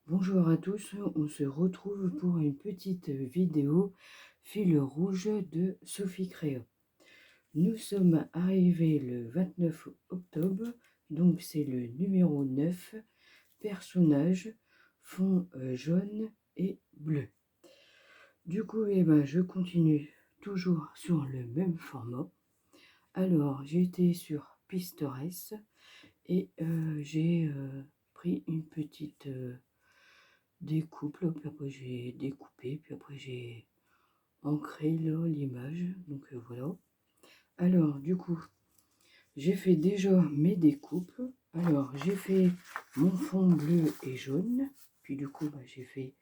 Bonjour à tous, on se retrouve pour une petite vidéo fil rouge de Sophie Créa. Nous sommes arrivés le 29 octobre, donc c'est le numéro 9, personnage, fond jaune et bleu. Du coup, je continue toujours sur le même format. Alors, j'étais sur Pistores et j'ai pris une petite découpe, là, puis après j'ai découpé, puis après j'ai ancré là l'image, donc voilà. Alors du coup, j'ai fait déjà mes découpes. Alors j'ai fait mon fond bleu et jaune, puis du coup j'ai fait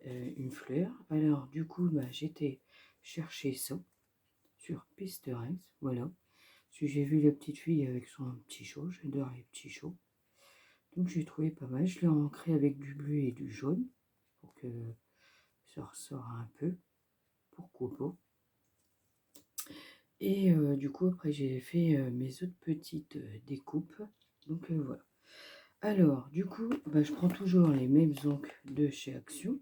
une fleur. Alors du coup j'étais chercher ça sur Pinterest, voilà. Parce que j'ai vu la petite fille avec son petit chaud, j'adore les petits chauds. Donc j'ai trouvé pas mal, je l'ai ancré avec du bleu et du jaune pour que ça ressort un peu, pourquoi pas. Et du coup après j'ai fait mes autres petites découpes, donc voilà. Alors du coup je prends toujours les mêmes encres de chez Action.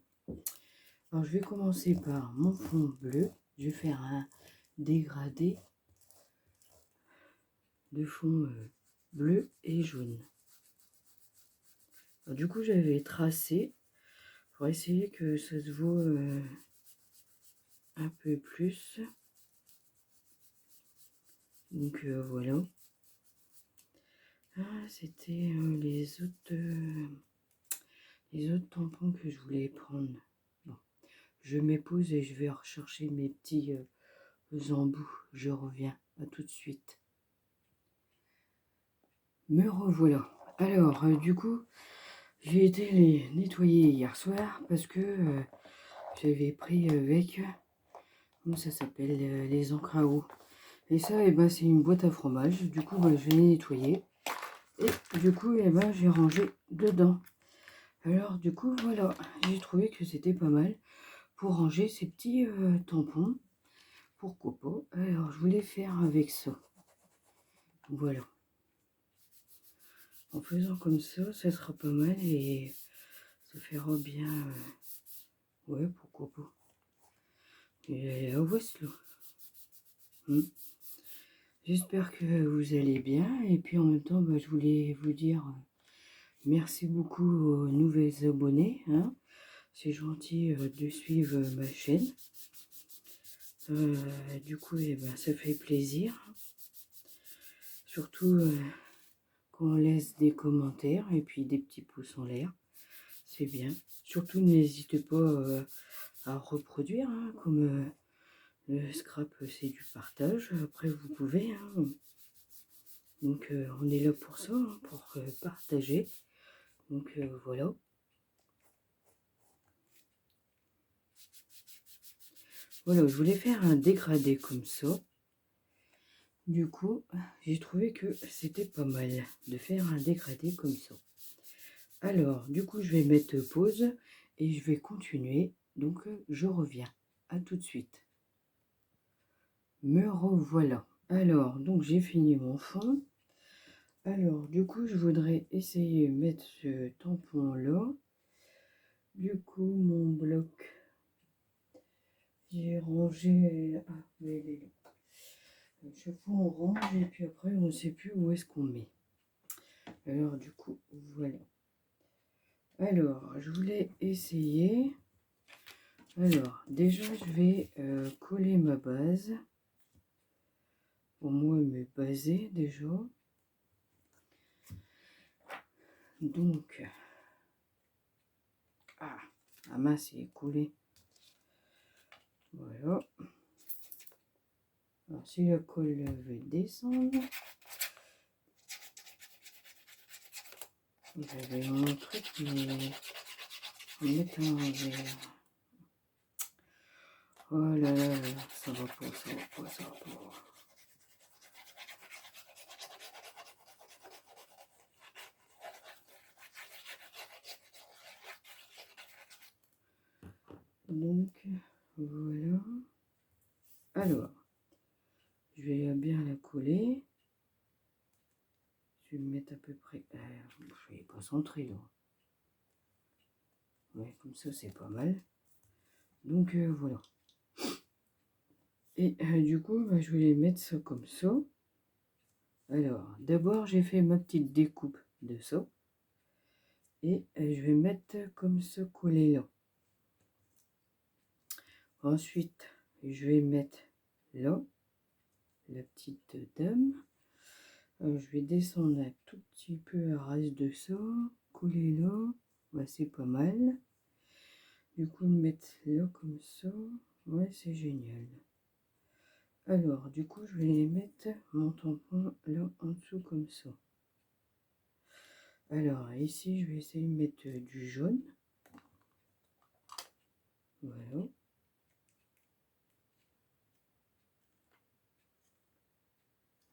Alors je vais commencer par mon fond bleu, je vais faire un dégradé de fond bleu et jaune. Alors, du coup j'avais tracé pour essayer que ça se voit un peu plus, donc voilà. C'était les autres tampons que je voulais prendre. Bon, je m'épose et je vais rechercher mes petits embouts. Je reviens, à tout de suite. Me revoilà. Alors, du coup, j'ai été les nettoyer hier soir parce que j'avais pris avec, comment ça s'appelle, les encres à eau. Et ça, c'est une boîte à fromage. Du coup, je vais les nettoyer. Et du coup, j'ai rangé dedans. Alors, du coup, voilà, j'ai trouvé que c'était pas mal pour ranger ces petits tampons. Pourquoi pas? Alors, je voulais faire avec ça. Voilà. En faisant comme ça sera pas mal et ça fera bien. Ouais, pourquoi pas. Et à là. J'espère que vous allez bien. Et puis en même temps, je voulais vous dire merci beaucoup aux nouveaux abonnés. C'est gentil de suivre ma chaîne. Du coup, ça fait plaisir. Surtout quand on laisse des commentaires et puis des petits pouces en l'air. C'est bien. Surtout, n'hésitez pas à reproduire, comme le scrap, c'est du partage. Après, vous pouvez. Donc, on est là pour ça, pour partager. Donc, voilà. Voilà, je voulais faire un dégradé comme ça. Du coup, j'ai trouvé que c'était pas mal de faire un dégradé comme ça. Alors, du coup, je vais mettre pause et je vais continuer. Donc, je reviens. À tout de suite. Me revoilà. Alors, donc, j'ai fini mon fond. Alors, du coup, je voudrais essayer de mettre ce tampon-là. Du coup, mon bloc, j'ai rangé... Ah, mais il est là. Chaque fois, on range et puis après, on ne sait plus où est-ce qu'on met. Alors, du coup, voilà. Alors, je voulais essayer... Alors, déjà, je vais coller ma base. Pour moi, me baser déjà. Donc, la masse est collée. Voilà. Alors, si la colle veut descendre, j'avais mon truc, mais en mettant l'envers. Oh là là, ça va pas, ça va pas, ça va pas. Donc, voilà. Alors, je vais bien la coller. Je vais me mettre à peu près... je vais pas centrer là. Ouais, comme ça, c'est pas mal. Donc, voilà. Et du coup, bah, je vais mettre ça comme ça. Alors, d'abord, j'ai fait ma petite découpe de ça. Et je vais mettre comme ça collé là. Ensuite, je vais mettre là, la petite dame. Je vais descendre un tout petit peu à ras de ça, coller là. Ouais, c'est pas mal. Du coup, le mettre là comme ça. Ouais, c'est génial. Alors, du coup, je vais mettre mon tampon là en dessous comme ça. Alors, ici, je vais essayer de mettre du jaune. Voilà.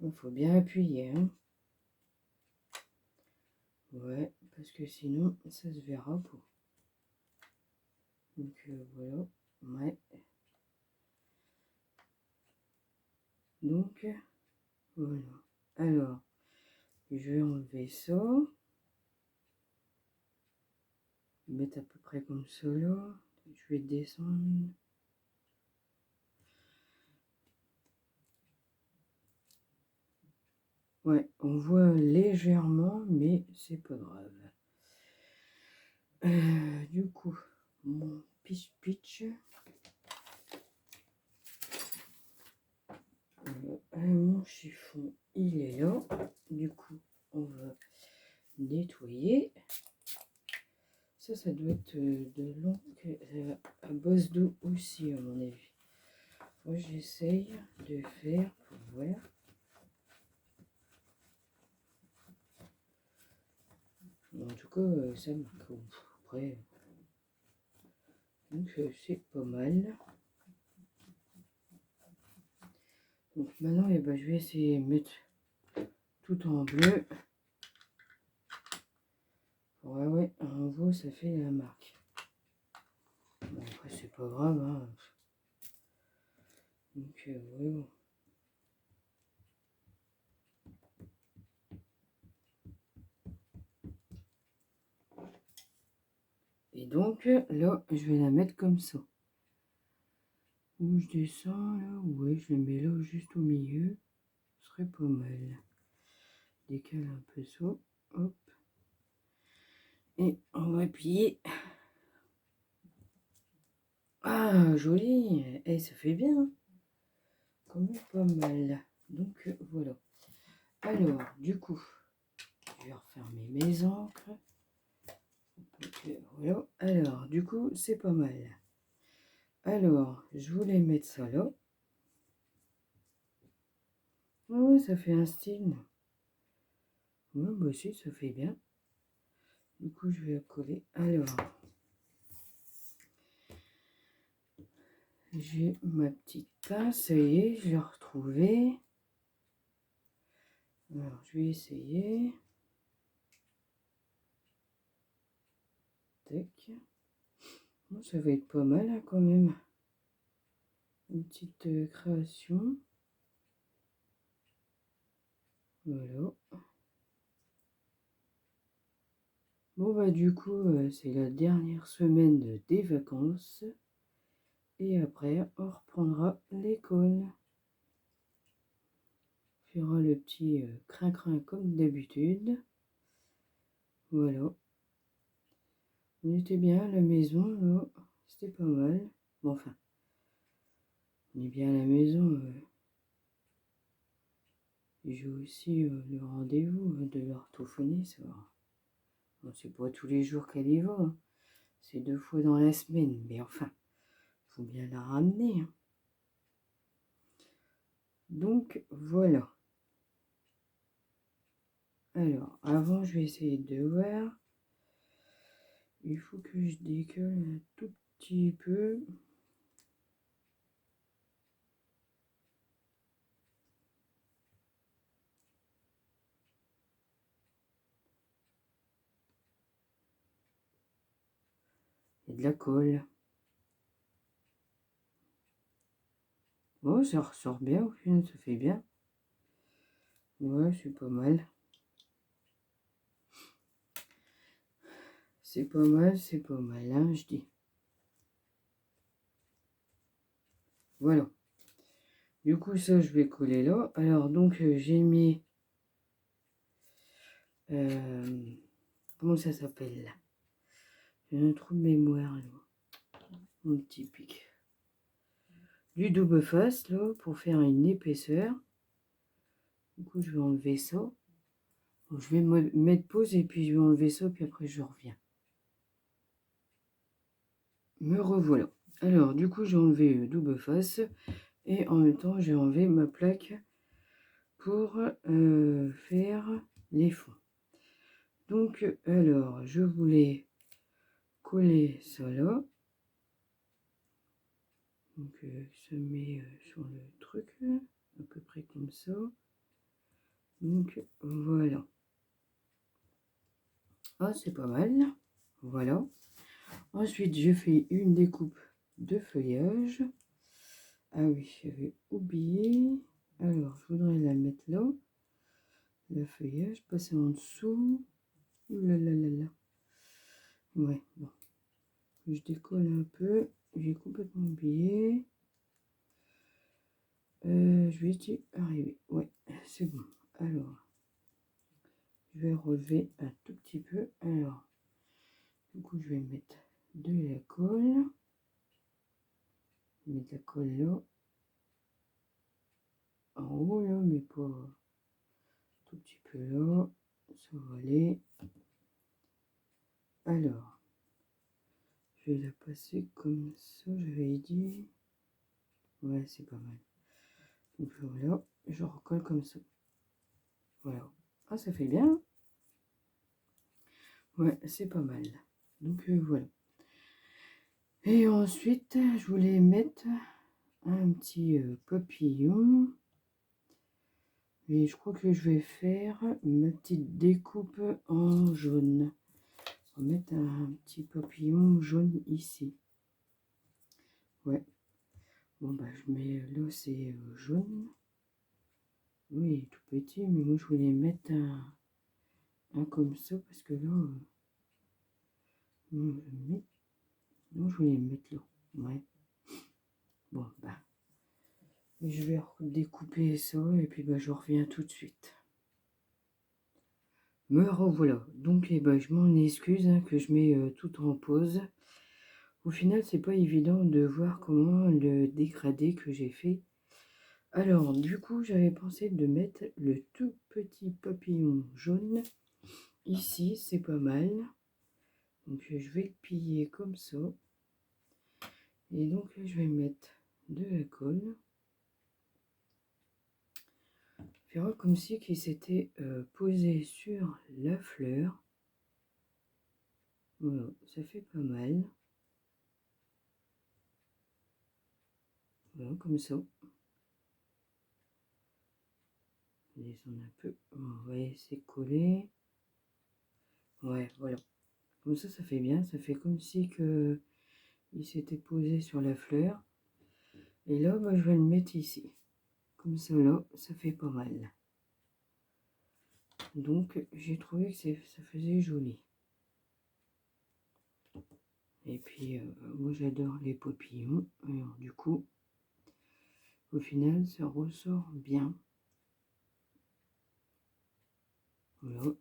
Il faut bien appuyer, hein. Ouais, parce que sinon, ça se verra pas. Donc, voilà. Ouais. Donc, voilà. Alors, je vais enlever ça. Mettre à peu près comme ça là. Je vais descendre. Ouais, on voit légèrement, mais c'est pas grave. Du coup, mon pitch. Mon chiffon, il est là. Du coup, on va nettoyer. Ça doit être de l'encre à base d'eau aussi, à mon avis. Moi, j'essaye de faire pour voir. En tout cas, ça marque. Après, donc c'est pas mal. Donc maintenant, eh ben, je vais essayer de mettre tout en bleu. Ouais, en gros, ça fait la marque. Bon, après, c'est pas grave, hein. Donc, ouais, bon. Et donc, là, je vais la mettre comme ça. Où je descends, là, ouais, je le mets là, juste au milieu. Ce serait pas mal. Décale un peu ça. Hop. Et on va appuyer. Ah, joli. Et ça fait bien, hein. Quand même pas mal. Donc, voilà. Alors, du coup, je vais refermer mes encres. Donc, voilà. Alors, du coup, c'est pas mal. Alors, je voulais mettre ça là. Ouais, ça fait un style. Ouais, bah aussi, ça fait bien. Du coup, je vais coller. Alors, j'ai ma petite pince. Ça y est, je l'ai retrouvée. Alors, je vais essayer. Tac. Bon, ça va être pas mal, hein, quand même. Une petite création. Voilà. Bon, bah, du coup, c'est la dernière semaine des vacances. Et après, on reprendra l'école. On fera le petit crin-crin comme d'habitude. Voilà. On était bien à la maison, là. C'était pas mal. Bon, enfin, on est bien à la maison. J'ai aussi le rendez-vous de l'orthophoniste. Bon, c'est pas tous les jours qu'elle y va, hein. C'est 2 fois dans la semaine. Mais enfin, faut bien la ramener, hein. Donc, voilà. Alors, avant, je vais essayer de voir. Il faut que je décolle un tout petit peu. Et de la colle. Bon, ça ressort bien au final, ça fait bien. Ouais, c'est pas mal. c'est pas mal, hein, je dis. Voilà. Du coup, ça, je vais coller là. Alors, donc, j'ai mis... comment ça s'appelle, là? J'ai un trou de mémoire, là. Mon petit pic. Du double face, là, pour faire une épaisseur. Du coup, je vais enlever ça. Donc, je vais mettre pause et puis je vais enlever ça, puis après, je reviens. Me revoilà. Alors, du coup, j'ai enlevé le double face. Et en même temps, j'ai enlevé ma plaque pour faire les fonds. Donc, alors, je voulais coller ça là. Donc, ça met sur le truc, à peu près comme ça. Donc, voilà. Ah, c'est pas mal. Voilà. Ensuite, je fais une découpe de feuillage. Ah oui, j'avais oublié. Alors, je voudrais la mettre là. Le feuillage, passer en dessous. Ouh là là là là. Ouais, bon. Je décolle un peu. J'ai complètement oublié. Je vais y arriver. Ouais, c'est bon. Alors, je vais relever un tout petit peu. Alors, du coup, je vais mettre de la colle. Je vais mettre la colle là. En haut, là, mais pas tout petit peu là. Ça va aller. Alors, je vais la passer comme ça, j'avais dit. Ouais, c'est pas mal. Donc voilà, je recolle comme ça. Voilà. Ah, ça fait bien. Ouais, c'est pas mal. Donc voilà. Et ensuite, je voulais mettre un petit papillon. Et je crois que je vais faire ma petite découpe en jaune. On va mettre un petit papillon jaune ici. Ouais. Bon, bah, je mets là, c'est jaune. Oui, tout petit, mais moi, je voulais mettre un comme ça parce que là, non, je voulais mettre là. Ouais. Bon, bah. Je vais découper ça et puis bah, je reviens tout de suite. Me revoilà. Donc eh ben, je m'en excuse hein, que je mets tout en pause. Au final, c'est pas évident de voir comment le dégradé que j'ai fait. Alors, du coup, j'avais pensé de mettre le tout petit papillon jaune. Ici, c'est pas mal. Donc, je vais le plier comme ça. Et donc, je vais mettre de la colle. Faire comme si qu'il s'était posé sur la fleur. Voilà, ça fait pas mal. Voilà, comme ça. Je descends un peu. Vous voyez, c'est collé. Ouais, voilà. Comme ça fait bien. Ça fait comme si que il s'était posé sur la fleur. Et là, bah, je vais le mettre ici. Comme ça, là, ça fait pas mal. Donc, j'ai trouvé que ça faisait joli. Et puis, moi, j'adore les papillons. Alors, du coup, au final, ça ressort bien. Voilà.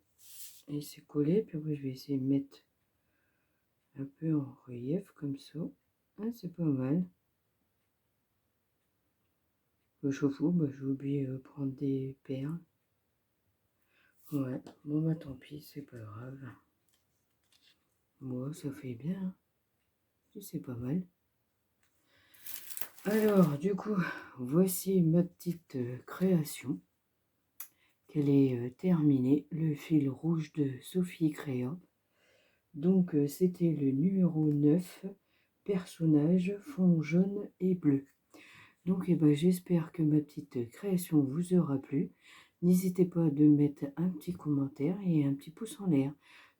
Et c'est collé. Puis après, je vais essayer de mettre un peu en relief, comme ça. Ah, c'est pas mal. Le chauffe-eau, bah, j'ai oublié de prendre des perles. Ouais, bon bah tant pis, c'est pas grave. Moi, ça fait bien. C'est pas mal. Alors, du coup, voici ma petite création. Qu'elle est terminée. Le fil rouge de Sophie Créa. Donc, c'était le numéro 9. Personnage fond jaune et bleu. Donc, eh ben, j'espère que ma petite création vous aura plu. N'hésitez pas de mettre un petit commentaire et un petit pouce en l'air.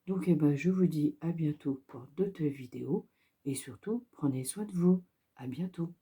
Donc, eh ben, je vous dis à bientôt pour d'autres vidéos. Et surtout, prenez soin de vous. À bientôt.